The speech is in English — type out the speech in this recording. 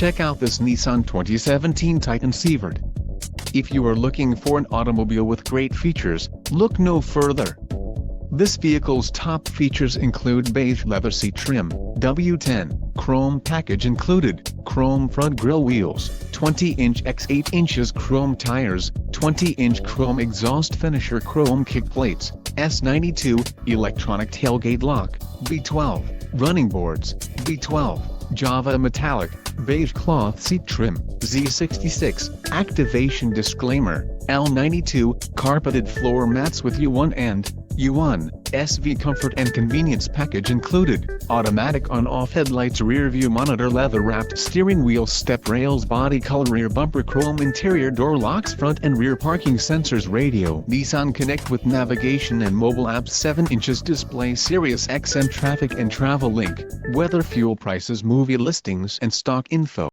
Check out this Nissan 2017 Titan SV. If you are looking for an automobile with great features, look no further. This vehicle's top features include beige leather seat trim, W10, chrome package included, chrome front grille wheels, 20-inch x 8 inches chrome tires, 20-inch chrome exhaust finisher chrome kick plates, S92, electronic tailgate lock, V12, running boards, V12, Java metallic, beige cloth seat trim, Z66, activation disclaimer, L92, carpeted floor mats with U1 and U1, SV comfort and convenience package included, automatic on-off headlights, rear view monitor, leather-wrapped steering wheel, step rails, body color, rear bumper, chrome interior, door locks, front and rear parking sensors, radio, Nissan Connect with navigation and mobile apps, 7 inches display, Sirius XM traffic and travel link, weather, fuel prices, movie listings and stock info.